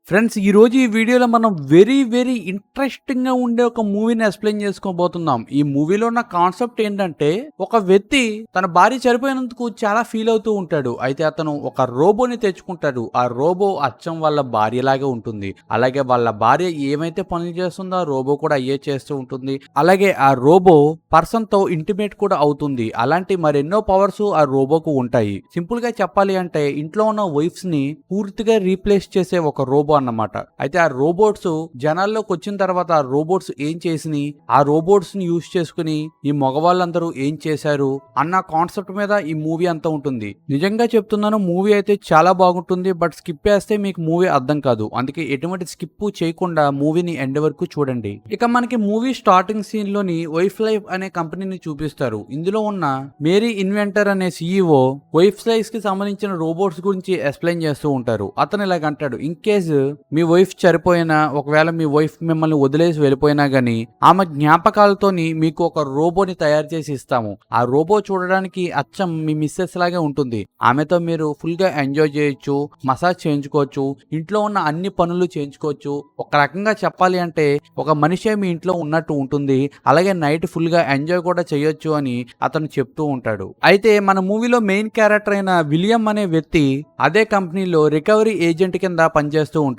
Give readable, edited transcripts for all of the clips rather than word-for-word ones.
Friends, ఈరోజు ఈ వీడియోలో మనం వెరీ ఇంట్రెస్టింగ్గా ఉండే ఒక మూవీని ఎక్స్ప్లెయిన్ చేసుకోబోతున్నాం. ఈ మూవీలో ఉన్న కాన్సెప్ట్ ఏంటంటే, ఒక వ్యక్తి తన భార్య చనిపోయినందుకు చాలా ఫీల్ అవుతూ ఉంటాడు. అయితే అతను ఒక రోబోని తెచ్చుకుంటాడు. ఆ రోబో అచ్చం వాళ్ళ భార్యలాగే ఉంటుంది. అలాగే వాళ్ళ భార్య ఏమైతే పనులు చేస్తుందో ఆ రోబో కూడా అయ్యే చేస్తూ ఉంటుంది. అలాగే ఆ రోబో పర్సన్ తో ఇంటిమేట్ కూడా అవుతుంది. అలాంటి మరెన్నో పవర్స్ ఆ రోబోకు ఉంటాయి. సింపుల్ గా చెప్పాలి అంటే, ఇంట్లో ఉన్న వైఫ్స్ ని పూర్తిగా రీప్లేస్ చేసే ఒక రోబో అన్నమాట. అయితే ఆ రోబోట్స్ జనాల్లోకి వచ్చిన తర్వాత ఆ రోబోట్స్ ఏం చేసినాయి, ఆ రోబోట్స్ ని యూజ్ చేసుకుని ఈ మగవాళ్ళందరూ ఏం చేశారు అన్న కాన్సెప్ట్ మీద ఈ మూవీ అంతా ఉంటుంది. నిజంగా చెప్తున్నాను, మూవీ అయితే చాలా బాగుంటుంది. బట్ స్కిప్ చేస్తే మీకు మూవీ అర్థం కాదు. అందుకే ఎటువంటి స్కిప్ చేయకుండా మూవీని ఎండ్ వరకు చూడండి. ఇక మనకి మూవీ స్టార్టింగ్ సీన్ లోని వైఫ్ లైఫ్ అనే కంపెనీని చూపిస్తారు. ఇందులో ఉన్న మేరీ ఇన్వెంటర్ అనే సిఇఓ వైఫ్ లైఫ్ కి సంబంధించిన రోబోట్స్ గురించి ఎక్స్ప్లెయిన్ చేస్తూ ఉంటారు. అతను ఇలాగ అంటాడు, ఇన్ కేస్ మీ వైఫ్ చనిపోయినా, ఒకవేళ మీ వైఫ్ మిమ్మల్ని వదిలేసి వెళ్ళిపోయినా గానీ ఆమె జ్ఞాపకాలతోని మీకు ఒక రోబోని తయారు చేసి ఇస్తాము. ఆ రోబో చూడడానికి అచ్చం మీ మిస్సెస్ లాగే ఉంటుంది. ఆమెతో మీరు ఫుల్ గా ఎంజాయ్ చేయొచ్చు, మసాజ్ చేయించుకోవచ్చు, ఇంట్లో ఉన్న అన్ని పనులు చేయించుకోవచ్చు. ఒక రకంగా చెప్పాలి అంటే ఒక మనిషే మీ ఇంట్లో ఉన్నట్టు ఉంటుంది. అలాగే నైట్ ఫుల్ గా ఎంజాయ్ కూడా చేయొచ్చు అని అతను చెప్తూ ఉంటాడు. అయితే మన మూవీలో మెయిన్ క్యారెక్టర్ అయిన విలియం అనే వ్యక్తి అదే కంపెనీలో రికవరీ ఏజెంట్ కింద పనిచేస్తూ ఉంటాడు.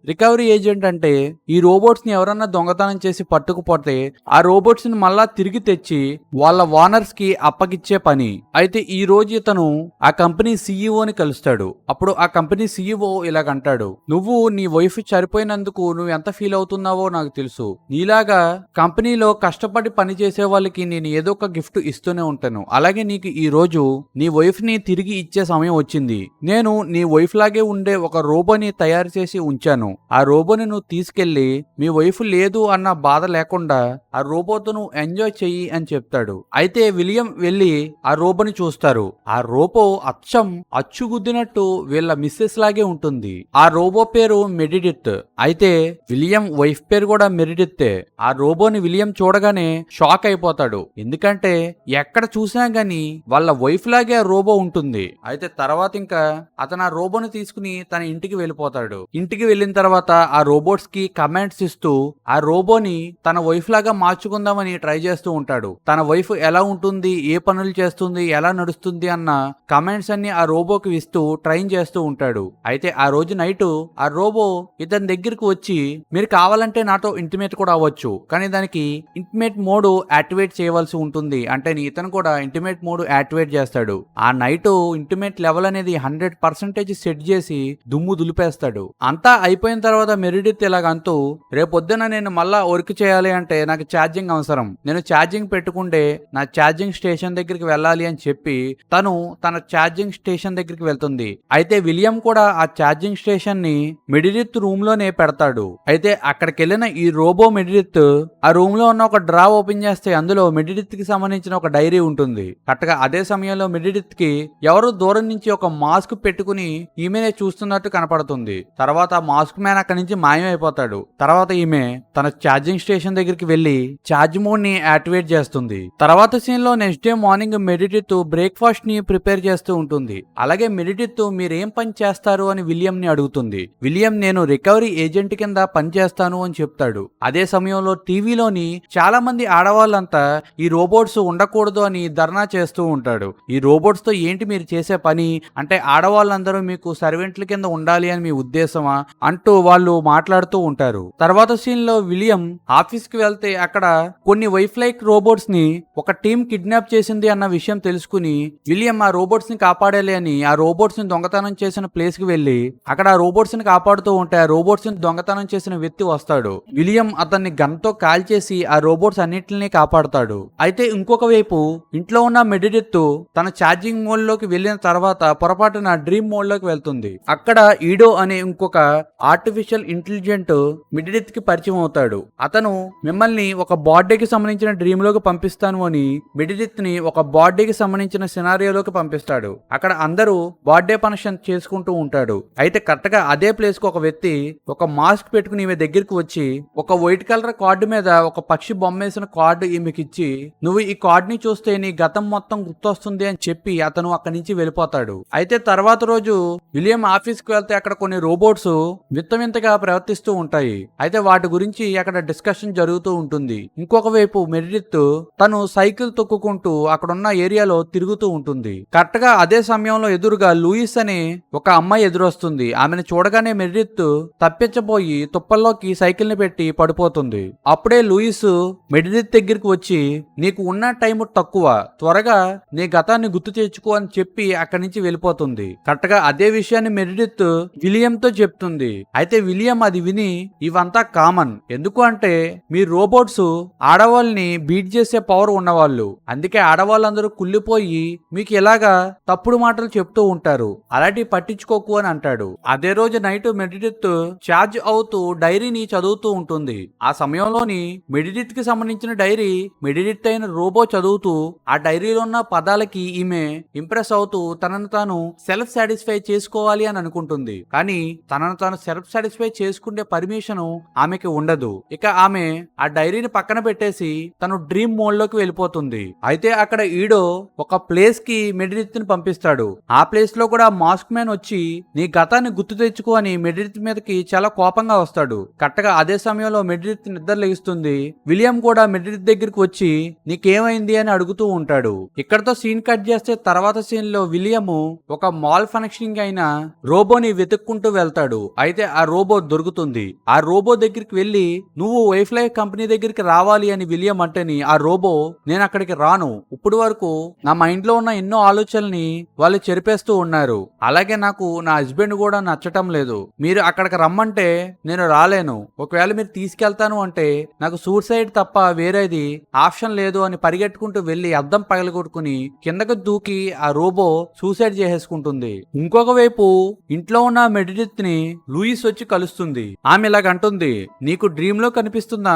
రికవరీ ఏజెంట్ అంటే ఈ రోబోట్స్ ని ఎవరన్నా దొంగతనం చేసి పట్టుకుపోతే ఆ రోబోట్స్ ని మళ్ళా తిరిగి తెచ్చి వాళ్ళ ఓనర్స్ కి అప్పగిచ్చే పని. అయితే ఈ రోజు ఇతను ఆ కంపెనీ సిఇఓని కలుస్తాడు. అప్పుడు ఆ కంపెనీ సిఇఓ ఇలాగంటాడు, నువ్వు నీ వైఫ్ చనిపోయినందుకు నువ్వు ఎంత ఫీల్ అవుతున్నావో నాకు తెలుసు. నీలాగా కంపెనీలో కష్టపడి పని చేసే వాళ్ళకి నేను ఏదో ఒక గిఫ్ట్ ఇస్తూనే ఉంటాను. అలాగే నీకు ఈ రోజు నీ వైఫ్ ని తిరిగి ఇచ్చే సమయం వచ్చింది. నేను నీ వైఫ్ లాగే ఉండే ఒక రోబోని తయారు చేసి ఉంచాను. ఆ రోబోని నువ్వు తీసుకెళ్లి మీ వైఫ్ లేదు అన్న బాధ లేకుండా ఆ రోబోతో నువ్వు ఎంజాయ్ చెయ్యి అని చెప్తాడు. అయితే విలియం వెళ్లి ఆ రోబోని చూస్తారు. ఆ రోబో అచ్చం అచ్చుగుద్దినట్టు వీళ్ళ మిస్సెస్ లాగే ఉంటుంది. ఆ రోబో పేరు మెడిడిత్. అయితే విలియం వైఫ్ పేరు కూడా మెరిడిత్తే. ఆ రోబోని విలియం చూడగానే షాక్ అయిపోతాడు. ఎందుకంటే ఎక్కడ చూసినా గానీ వాళ్ళ వైఫ్ లాగే ఆ రోబో ఉంటుంది. అయితే తర్వాత ఇంకా అతను ఆ రోబోని తీసుకుని తన ఇంటికి వెళ్ళిపోతాడు. ఇంటికి వెళ్ళిన తర్వాత ఆ రోబోట్స్ కి కమాండ్స్ ఇస్తూ ఆ రోబోని తన వైఫ్ లాగా మార్చుకుందామని ట్రై చేస్తూ ఉంటాడు. తన వైఫ్ ఎలా ఉంటుంది, ఏ పనులు చేస్తుంది, ఎలా నడుస్తుంది అన్న కమాండ్స్ అన్ని ఆ రోబోకి ఇస్తూ ట్రైన్ చేస్తూ ఉంటాడు. అయితే ఆ రోజు నైట్ ఆ రోబో ఇతని దగ్గరికి వచ్చి, మీరు కావాలంటే నాతో ఇంటిమేట్ కూడా అవ్వచ్చు, కానీ దానికి ఇంటిమేట్ మోడ్ యాక్టివేట్ చేయవలసి ఉంటుంది అంటే ఇతను కూడా ఇంటిమేట్ మోడ్ యాక్టివేట్ చేస్తాడు. ఆ నైట్ ఇంటిమేట్ లెవెల్ అనేది 100% సెట్ చేసి దుమ్ము దులిపేస్తాడు. అంతా అయిపోయిన తర్వాత మెరిడిత్ ఇలాగంటూ, రేపొద్దున నేను మళ్ళా వర్క్ చేయాలి అంటే నాకు ఛార్జింగ్ అవసరం, నేను ఛార్జింగ్ పెట్టుకుంటే నా ఛార్జింగ్ స్టేషన్ దగ్గరికి వెళ్ళాలి అని చెప్పి తను తన ఛార్జింగ్ స్టేషన్ దగ్గరికి వెళ్తుంది. అయితే విలియం కూడా ఆ ఛార్జింగ్ స్టేషన్ ని మెడిడిత్ రూమ్ లోనే పెడతాడు. అయితే అక్కడికి వెళ్ళిన ఈ రోబో మెడిడిత్ ఆ రూమ్ లో ఉన్న ఒక డ్రా ఓపెన్ చేస్తే అందులో మెడిడిత్ కి సంబంధించిన ఒక డైరీ ఉంటుంది. కరెక్ట్గా అదే సమయంలో మెడిడిత్ కి ఎవరు దూరం నుంచి ఒక మాస్క్ పెట్టుకుని ఈమెనే చూస్తున్నట్టు కనపడుతుంది. తర్వాత మాస్క్ మ్యాన్ అక్కడి నుంచి మాయమైపోతాడు. తర్వాత ఈమె తన ఛార్జింగ్ స్టేషన్ దగ్గరికి వెళ్లి ఛార్జ్ మోడ్ ని యాక్టివేట్ చేస్తుంది. తర్వాత సీన్ లో నెక్స్ట్ డే మార్నింగ్ మెడిడిత్ బ్రేక్ఫాస్ట్ ని ప్రిపేర్ చేస్తూ ఉంటుంది. అలాగే మెడిడిత్ మీరేం పని చేస్తారు అని విలియం ని అడుగుతుంది. విలియం నేను రికవరీ ఏజెంట్ కింద పని చేస్తాను అని చెప్తాడు. అదే సమయంలో టీవీలోని చాలా మంది ఆడవాళ్ళంతా ఈ రోబోట్స్ ఉండకూడదు అని ధర్నా చేస్తూ ఉంటాడు. ఈ రోబోట్స్ తో ఏంటి మీరు చేసే పని అంటే, ఆడవాళ్ళందరూ మీకు సర్వెంట్ల కింద ఉండాలి అని మీ ఉద్దేశమా అంటూ వాళ్ళు మాట్లాడుతూ ఉంటారు. తర్వాత సీన్ లో విలియం ఆఫీస్ కి వెళ్తే అక్కడ కొన్ని వైఫ్ లైక్ రోబోట్స్ ని ఒక టీం కిడ్నాప్ చేసింది అన్న విషయం తెలుసుకుని విలియం ఆ రోబోట్స్ ని కాపాడాలి అని ఆ రోబోట్స్ ని దొంగతనం చేసిన ప్లేస్ కి వెళ్లి అక్కడ ఆ రోబోట్స్ ని కాపాడుతూ ఉంటే ఆ రోబోట్స్ ని దొంగతనం చేసిన వ్యక్తి వస్తాడు. విలియం అతన్ని గన్ తో కాల్ చేసి ఆ రోబోట్స్ అన్నిటిని కాపాడుతాడు. అయితే ఇంకొక వైపు ఇంట్లో ఉన్న మెడిడిత్ తన ఛార్జింగ్ మోడ్ లోకి వెళ్ళిన తర్వాత పొరపాటున డ్రీమ్ మోడ్ లోకి వెళ్తుంది. అక్కడ ఈడో అనే ఇంకొక ఆర్టిఫిషియల్ ఇంటెలిజెంట్ మెడిడిత్ కి పరిచయం అవుతాడు. అతను మిమ్మల్ని ఒక బర్త్డేకి సంబంధించిన డ్రీమ్ లోకి పంపిస్తాను అని మెడిడిత్ ని ఒక బర్త్డేకి సంబంధించిన సినారియోలోకి పంపిస్తాడు. అక్కడ అందరూ బర్త్డే ఫంక్షన్ చేసుకుంటూ ఉంటాడు. అయితే కరెక్ట్ గా అదే ప్లేస్ కు ఒక వ్యక్తి ఒక మాస్క్ పెట్టుకుని ఈమె దగ్గరికి వచ్చి ఒక వైట్ కలర్ కార్డు మీద ఒక పక్షి బొమ్మ వేసిన కార్డు ఈమెకి ఇచ్చి, నువ్వు ఈ కార్డుని చూస్తే నీ గతం మొత్తం గుర్తొస్తుంది అని చెప్పి అతను అక్కడి నుంచి వెళ్ళిపోతాడు. అయితే తర్వాత రోజు విలియం ఆఫీస్ కి వెళ్తే అక్కడ కొన్ని రోబోట్స్ వింతగా ప్రవర్తిస్తూ ఉంటాయి. అయితే వాటి గురించి అక్కడ డిస్కషన్ జరుగుతూ ఉంటుంది. ఇంకొక వైపు మెరిడిత్ తను సైకిల్ తొక్కుకుంటూ అక్కడున్న ఏరియాలో తిరుగుతూ ఉంటుంది. కరెక్ట్ గా అదే సమయంలో ఎదురుగా లూయిస్ అనే ఒక అమ్మాయి ఎదురొస్తుంది. ఆమెను చూడగానే మెరిడిత్ తప్పించబోయి తుప్పల్లోకి సైకిల్ ని పెట్టి పడిపోతుంది. అప్పుడే లూయిస్ మెరిడిత్ దగ్గరికి వచ్చి, నీకు ఉన్న టైం తక్కువ, త్వరగా నీ గతాన్ని గుర్తు తెచ్చుకో అని చెప్పి అక్కడి నుంచి వెళ్ళిపోతుంది. కరెక్ట్ గా అదే విషయాన్ని మెరిడిత్ విలియం తో చెప్తుంది. అయితే విలియం అది విని, ఇవంతా కామన్, ఎందుకు అంటే మీ రోబోట్స్ ఆడవాళ్ళని బీట్ చేసే పవర్ ఉన్నవాళ్ళు, అందుకే ఆడవాళ్ళందరూ కుళ్ళిపోయి మీకు ఇలాగా తప్పుడు మాటలు చెప్తూ ఉంటారు, అలాంటి పట్టించుకోకు అని అంటాడు. అదే రోజు నైట్ మెరిడిత్ ఛార్జ్ అవుతూ డైరీని చదువుతూ ఉంటుంది. ఆ సమయంలోని మెరిడిత్ కి సంబంధించిన డైరీ మెరిడిత్ అయిన రోబో చదువుతూ ఆ డైరీలో ఉన్న పదాలకి ఈమె ఇంప్రెస్ అవుతూ తనను తాను సెల్ఫ్ సాటిస్ఫై చేసుకోవాలి అని అనుకుంటుంది. కానీ తనను తాను సెల్ఫ్ సాటిస్ఫై చేసుకునే పర్మిషన్ ఆమెకి ఉండదు. ఇక ఆమె ఆ డైరీని పక్కన పెట్టేసి తను డ్రీమ్ మోడ్ లోకి వెళ్ళిపోతుంది. అయితే అక్కడ ఈడో ఒక ప్లేస్ కి మెరిడిత్ ని పంపిస్తాడు. ఆ ప్లేస్ లో కూడా మాస్క్ మ్యాన్ వచ్చి నీ గతాన్ని గుర్తు తెచ్చుకో అని మెరిడిత్ మీదకి చాలా కోపంగా వస్తాడు. కరెక్ట్గా అదే సమయంలో మెరిడిత్ నిద్ర లేస్తుంది. విలియం కూడా మెరిడిత్ దగ్గరికి వచ్చి నీకేమైంది అని అడుగుతూ ఉంటాడు. ఇక్కడతో సీన్ కట్ చేస్తే తర్వాత సీన్ లో విలియం ఒక మాల్ ఫంక్షనింగ్ అయిన రోబోని వెతుక్కుంటూ వెళ్తాడు. అయితే ఆ రోబో దొరుకుతుంది. ఆ రోబో దగ్గరికి వెళ్లి నువ్వు వైఫ్లై కంపెనీ దగ్గరికి రావాలి అని విలియం అంటేని ఆ రోబో నేను అక్కడికి రాను, ఇప్పుడు వరకు నా మైండ్ లో ఉన్న ఎన్నో ఆలోచనల్ని వాళ్ళు చెరిపేస్తూ ఉన్నారు, అలాగే నాకు నా హస్బెండ్ కూడా నచ్చటం లేదు, మీరు అక్కడికి రమ్మంటే నేను రాలేను, ఒకవేళ మీరు తీసుకెళ్తాను అంటే నాకు సూసైడ్ తప్ప వేరేది ఆప్షన్ లేదు అని పరిగెట్టుకుంటూ వెళ్లి అద్దం పగలగొట్టుకుని కిందకు దూకి ఆ రోబో సూసైడ్ చేసేసుకుంటుంది. ఇంకొక వైపు ఇంట్లో ఉన్న మెరిడిత్ ని లూయిస్ వచ్చి కలుస్తుంది. ఆమె ఇలాగంటుంది, నీకు డ్రీమ్ లో కనిపిస్తున్న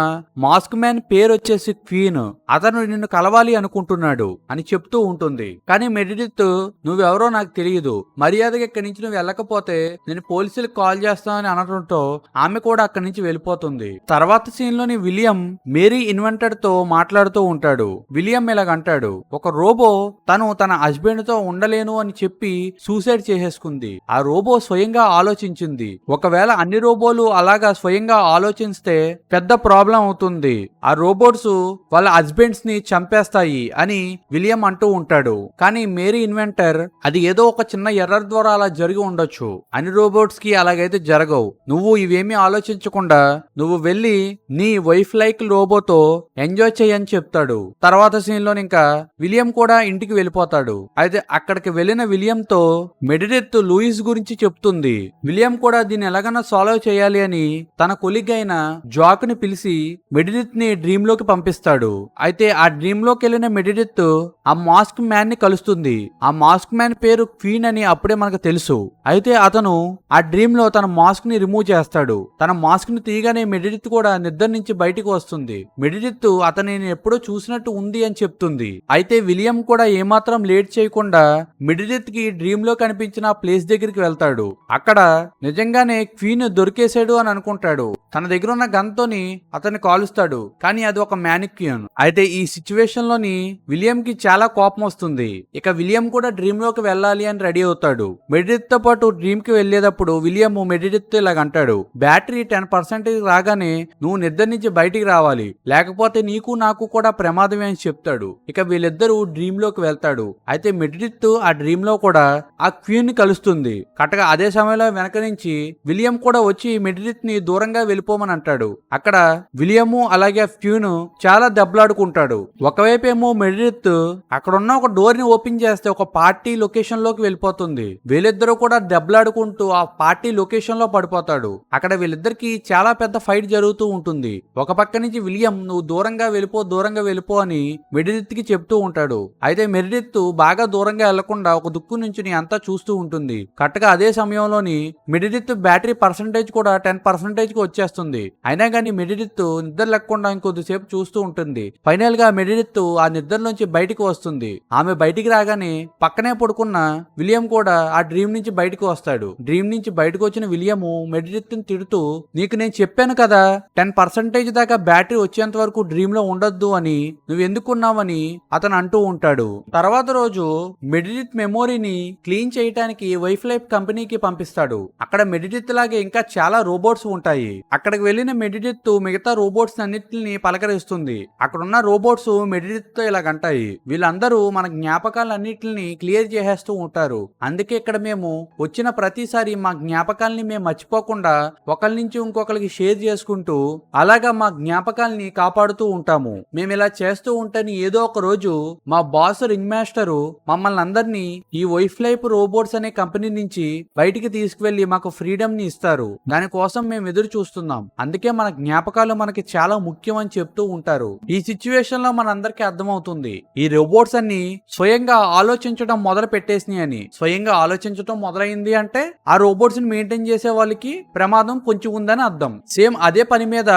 మాస్క్ మ్యాన్ పేరు వచ్చేసి క్వీన్, అతను నిన్ను కలవాలి అనుకుంటున్నాడు అని చెప్తూ ఉంటుంది. కానీ మెరిడిత్ నువ్వెవరో నాకు తెలియదు, మర్యాదగా ఇక్కడి నుంచి నువ్వు వెళ్ళకపోతే నేను పోలీసులకు కాల్ చేస్తానని అనడంతో ఆమె కూడా అక్కడి నుంచి వెళ్ళిపోతుంది. తర్వాత సీన్ లోని విలియం మేరీ ఇన్వెంటర్ తో మాట్లాడుతూ ఉంటాడు. విలియం ఇలాగంటాడు, ఒక రోబో తను తన హస్బెండ్ తో ఉండలేను అని చెప్పి సూసైడ్ చేసేసుకుంది. ఆ రోబో స్వయంగా ఆలోచించింది. ఒకవేళ అన్ని రోబోలు అలాగా స్వయంగా ఆలోచిస్తే పెద్ద ప్రాబ్లం అవుతుంది, ఆ రోబోట్స్ వాళ్ళ హస్బెండ్స్ ని చంపేస్తాయి అని విలియం అంటూ ఉంటాడు. కానీ మేరీ ఇన్వెంటర్ అది ఏదో ఒక చిన్న ఎర్రర్ ద్వారా అలా జరిగి ఉండొచ్చు, అన్ని రోబోట్స్ కి అలాగైతే జరగవు, నువ్వు ఇవేమీ ఆలోచించకుండా నువ్వు వెళ్ళి నీ వైఫ్ లైక్ రోబోతో ఎంజాయ్ చేయని చెప్తాడు. తర్వాత సీన్ లో ఇంకా విలియం కూడా ఇంటికి వెళ్ళిపోతాడు. అయితే అక్కడికి వెళ్ళిన విలియం తో మెరిడిత్ లూయిస్ గురించి చెప్తుంది. విలియం కూడా దీన్ని ఎలాగైనా సాల్వ్ చేయాలి అని తన కొలీగ్ అయిన జాక్ ని పిలిచి మెరిడిత్ ని డ్రీమ్ లోకి పంపిస్తాడు. అయితే ఆ డ్రీమ్ లోకి వెళ్ళిన మెరిడిత్ ఆ మాస్క్ మ్యాన్ ని కలుస్తుంది. ఆ మాస్క్ మ్యాన్ పేరు క్వీన్ అని అప్పుడే మనకు తెలుసు. అయితే అతను ఆ డ్రీమ్ లో తన మాస్క్ ని రిమూవ్ చేస్తాడు. తన మాస్క్ ని తీయగానే మెరిడిత్ కూడా నిద్ర నుంచి బయటికి వస్తుంది. మెరిడిత్ అతనిని ఎప్పుడో చూసినట్టు ఉంది అని చెప్తుంది. అయితే విలియం కూడా ఏమాత్రం లేట్ చేయకుండా మెరిడిత్ కి డ్రీమ్ లో కనిపించిన ప్లేస్ దగ్గరికి వెళ్తాడు. అక్కడ నిజంగానే క్వీన్ దొరికేశాడు అని అనుకుంటాడు. తన దగ్గర ఉన్న గన్ తోని అతన్ని కాలుస్తాడు. కానీ అది ఒక మ్యానిక్యూన్. అయితే ఈ సిచ్యువేషన్ లోని విలియం కి చాలా కోపం వస్తుంది. ఇక విలియం కూడా డ్రీమ్ లోకి వెళ్ళాలి అని రెడీ అవుతాడు. మెరిడిత్ తో పాటు డ్రీమ్ కి వెళ్లేటప్పుడు విలియం మెరిడిత్ ఇలాగ అంటాడు, బ్యాటరీ 10% రాగానే నువ్వు నిద్ర నుంచి బయటికి రావాలి, లేకపోతే నీకు నాకు కూడా ప్రమాదమే అని చెప్తాడు. ఇక వీళ్ళిద్దరూ డ్రీమ్ లోకి వెళ్తాడు. అయితే మెరిడిత్ ఆ డ్రీమ్ లో కూడా ఆ క్వీన్ ని కలుస్తుంది. కరెక్ట్గా అదే సమయంలో వెనక నుంచి విలియం కూడా వచ్చి మెరిడిత్ ని దూరంగా వెళ్ళిపోమని అంటాడు. అక్కడ విలియము అలాగే క్వీన్ చాలా దెబ్బలాడుకుంటాడు. ఒకవైపు ఏమో మెరిడిత్ అక్కడ ఉన్న ఒక డోర్ ని ఓపెన్ చేస్తే ఒక పార్టీ లొకేషన్ లోకి వెళ్ళిపోతుంది. వీళ్ళిద్దరూ కూడా దెబ్బలాడుకుంటూ ఆ పార్టీ లొకేషన్ లో పడిపోతాడు. అక్కడ వీళ్ళిద్దరికి చాలా పెద్ద ఫైట్ జరుగుతూ ఉంటుంది. ఒక పక్క నుంచి విలియం నువ్వు దూరంగా వెళ్ళిపో అని మెరిడిత్ కి చెప్తూ ఉంటాడు. అయితే మెరిడిత్ బాగా దూరంగా వెళ్లకుండా ఒక దుక్కు నుంచి అంతా చూస్తూ ఉంటుంది. కరెక్ట్గా అదే సమయంలోని మెరిడిత్ బ్యాటరీ పర్సంటేజ్ కూడా 10% కి వచ్చేస్తుంది. అయినా కానీ మెరిడిత్ నిద్ర లేకుండా ఇంకొద్దిసేపు చూస్తూ ఉంటుంది. ఫైనల్ గా మెరిడిత్ ఆ నిద్ర నుంచి బయటికి వస్తుంది. ఆమె బయటికి రాగానే పక్కనే పడుకున్న విలియం కూడా ఆ డ్రీమ్ నుంచి బయటకు వస్తాడు. డ్రీమ్ నుంచి బయటకు వచ్చిన విలియము మెరిడిత్ ని తిడుతూ, నీకు నేను చెప్పాను కదా 10% దాకా బ్యాటరీ వచ్చేంత వరకు డ్రీమ్ లో ఉండొద్దు అని, నువ్వు ఎందుకున్నావని అతను అంటూ ఉంటాడు. తర్వాత రోజు మెరిడిత్ మెమోరీని క్లీన్ చేయడానికి వైఫ్ లైఫ్ కంపెనీకి పంపిస్తాడు. అక్కడ మెడిడిత్ లాగే ఇంకా చాలా రోబోట్స్ ఉంటాయి. అక్కడికి వెళ్ళిన మెడిడిత్ మిగతా రోబోట్స్ అన్నిటిని పలకరిస్తుంది. అక్కడున్న రోబోట్స్ మెడిడిత్ తో ఇలాగంటాయి, వీళ్ళందరూ మన జ్ఞాపకాలన్నిటిని క్లియర్ చేసేస్తూ ఉంటారు. అందుకే ఇక్కడ మేము వచ్చిన ప్రతిసారి మా జ్ఞాపకాలని మేము మర్చిపోకుండా ఒకరి నుంచి ఇంకొకరికి షేర్ చేసుకుంటూ అలాగా మా జ్ఞాపకాలని కాపాడుతూ ఉంటాము. మేము ఇలా చేస్తూ ఉంటేనే ఏదో ఒక రోజు మా బాస్ రింగ్ మాస్టరు మమ్మల్ని అందరినీ ఈ వైఫ్ లైఫ్ రోబోట్స్ అనే కంపెనీ నుంచి బయటికి తీసుకువెళ్లి మాకు ఫ్రీడమ్ ని ఇస్తారు. దానికోసం మేము ఎదురు చూస్తున్నాం. అందుకే మన జ్ఞాపకాలు మనకి చాలా ముఖ్యం అని చెప్తూ ఉంటారు. ఈ సిచ్యువేషన్ లో మనందరికీ అర్థమవుతుంది ఈ రోబోట్స్ అన్ని స్వయంగా ఆలోచించడం మొదలు పెట్టేసినాయి అని. స్వయంగా ఆలోచించడం మొదలైంది అంటే ఆ రోబోట్స్ ని మెయింటైన్ చేసే వాళ్ళకి ప్రమాదం కొంచెం ఉందని అర్థం. సేమ్ అదే పని మీద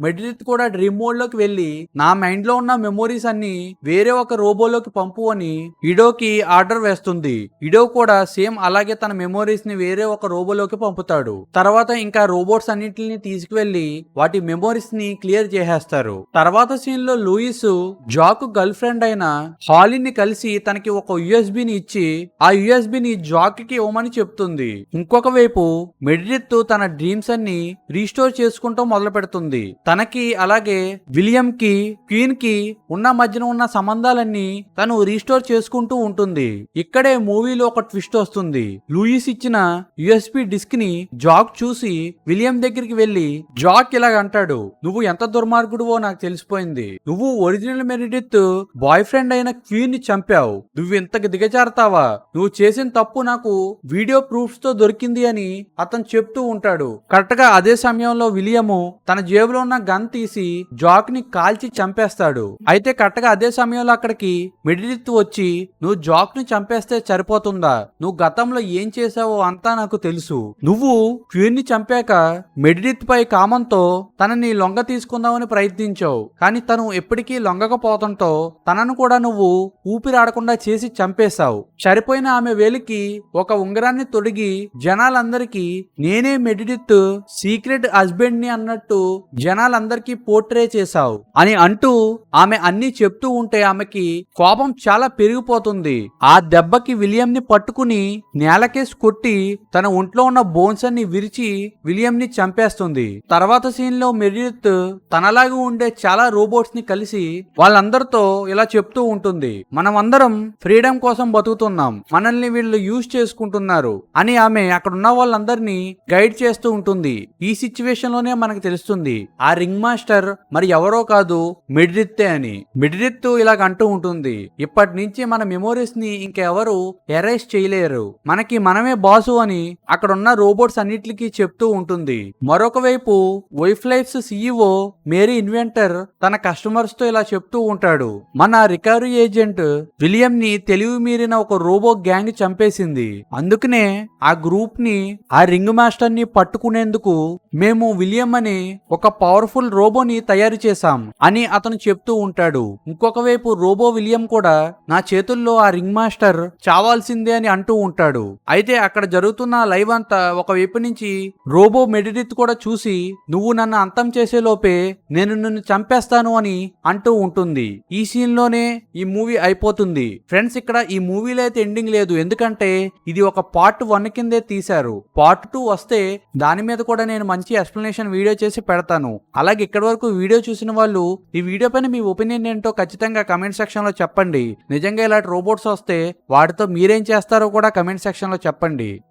మెడిడిత్ కూడా డ్రీమ్ మోడ్ లోకి వెళ్లి నా మైండ్ లో ఉన్న మెమోరీస్ అన్ని వేరే ఒక రోబోలోకి పంపు అని ఇడోకి ఆర్డర్ వేస్తుంది. ఇడో కూడా సేమ్ అలాగే తన మెమోరీస్ ని వేరే ఒక రోబోలోకి పంపుతాడు. తర్వాత ఇంకా రోబోట్స్ అన్నింటిని తీసుకువెళ్లి వాటి మెమోరీస్ ని క్లియర్ చేసేస్తారు. తర్వాత సీన్ లో లూయిస్ జాక్ గర్ల్ ఫ్రెండ్ అయిన హాలీని కలిసి తనకి ఒక యుఎస్బిని ఇచ్చి ఆ యుఎస్బిని జాక్ కి ఇవ్వమని చెప్తుంది. ఇంకొక వైపు మెడిడిత్ తన డ్రీమ్స్ అన్ని రీస్టోర్ చేసుకుంటూ మొదలు పెడుతుంది. తనకి అలాగే విలియం కి క్వీన్ కి ఉన్న మధ్యన ఉన్న సంబంధాలన్నీ తను రీస్టోర్ చేసుకుంటూ ఉంటుంది. ఇక్కడే మూవీలో ఒక ట్విస్ట్ వస్తుంది. లూయిస్ ఇచ్చిన యుఎస్బి డిస్క్ ని జాక్ చూసి విలియం దగ్గరికి వెళ్లి జాక్ ఇలాగ అంటాడు, నువ్వు ఎంత దుర్మార్గుడువో నాకు తెలిసిపోయింది. నువ్వు ఒరిజినల్ మెడిడిత్ బాయ్ ఫ్రెండ్ అయిన క్వీన్ ని చంపావు. నువ్వు ఇంతకు దిగజారుతావా? నువ్వు చేసిన తప్పు నాకు వీడియో ప్రూఫ్స్ తో దొరికింది అని అతను చెప్తూ ఉంటాడు. కరెక్ట్ గా అదే సమయంలో విలియము తన జేబులో ఉన్న గన్ తీసి జాక్ ని కాల్చి చంపేస్తాడు. అయితే కరెక్ట్ గా అదే సమయంలో అక్కడికి మెడిడిత్ వచ్చి నువ్వు జాక్ ని చంపేస్తే సరిపోతుందా? నువ్వు గతంలో ఏం చేసావో అంతా నాకు తెలుసు. నువ్వు క్వీన్ ని చంపాక మెడిడిత్ పై కామంతో తనని లొంగ తీసుకుందామని ప్రయత్నించావు. కానీ తను ఎప్పటికీ లొంగకపోవడంతో తనను కూడా నువ్వు ఊపిరాడకుండా చేసి చంపేశావు. చనిపోయిన ఆమె వేలికి ఒక ఉంగరాన్ని తొడిగి జనాలందరికీ నేనే మెడిడిత్ సీక్రెట్ హస్బెండ్ ని అన్నట్టు జనాలందరికీ పోర్ట్రే చేశావు అని అంటూ ఆమె అన్ని చెప్తూ ఉంటే ఆమెకి కోపం చాలా పెరిగిపోతుంది. ఆ దెబ్బకి విలియం ని పట్టుకుని నేలకేసి కొట్టి తన ఒంట్లో ఉన్న బోన్స్ అన్ని విరిచి విలియం ని చంపేస్తుంది. తర్వాత సీన్ లో మెడిడిత్ తనలాగా ఉండే చాలా రోబోట్స్ ని కలిసి వాళ్ళందరితో ఇలా చెప్తూ ఉంటుంది, మనం అందరం ఫ్రీడమ్ కోసం బతుకుతున్నాం, మనల్ని వీళ్ళు యూజ్ చేసుకుంటున్నారు అని ఆమె అక్కడ ఉన్న వాళ్ళందరినీ గైడ్ చేస్తూ ఉంటుంది. ఈ సిచ్యువేషన్ లోనే మనకు తెలుస్తుంది ఆ రింగ్ మాస్టర్ మరి ఎవరో కాదు మెడిడిత్తే అని. మెడిడిత్ ఇలాగ అంటూ ఉంటుంది, ఇప్పటి నుంచి మన మెమోరీస్ ని ఇంకెవరు ఎరేస్ చేయలేరు, మనకి మనమే బాసు అని అక్కడ ఉన్న రోబోట్స్ అన్నిటికీ చెప్తూ ఉంటుంది. మరొక వైపు wife life's CEO Mary inventor తన కస్టమర్స్ తో ఇలా చెప్తూ ఉంటాడు, మన రికవరీ ఏజెంట్ విలియం ని తెలివి మీరిన ఒక రోబో గ్యాంగ్ చంపేసింది. అందుకనే ఆ గ్రూప్ ని ఆ రింగ్ మాస్టర్ ని పట్టుకునేందుకు మేము విలియం అనే ఒక పవర్ఫుల్ రోబోని తయారు చేశాం అని అతను చెప్తూ ఉంటాడు. ఇంకొక వైపు రోబో విలియం కూడా నా చేతుల్లో ఆ రింగ్ మాస్టర్ చావాల్సిందే అని అంటూ ఉంటాడు. అయితే అక్కడ జరుగుతున్న లైవ్ అంతా ఒకవైపు నుంచి రోబో మెడిడిత్ కూడా చూసి నువ్వు నన్ను అంతం చేసే లోపే నేను నిన్ను చంపేస్తాను అని అంటూ ఉంటుంది. ఈ సీన్ లోనే ఈ మూవీ అయిపోతుంది. ఫ్రెండ్స్, ఇక్కడ ఈ మూవీలో అయితే ఎండింగ్ లేదు, ఎందుకంటే ఇది ఒక పార్ట్ 1 కిందే తీశారు. పార్ట్ 2 వస్తే దాని మీద కూడా నేను మంచి ఎక్స్ప్లెనేషన్ వీడియో చేసి పెడతాను. అలాగే ఇక్కడి వరకు వీడియో చూసిన వాళ్ళు ఈ వీడియో పైన మీ ఒపీనియన్ ఏంటో ఖచ్చితంగా కమెంట్ సెక్షన్ లో చెప్పండి. నిజంగా ఇలాంటి రోబోట్స్ వస్తే వాటితో మీరేం చేస్తారో కూడా కమెంట్ సెక్షన్ లో చెప్పండి.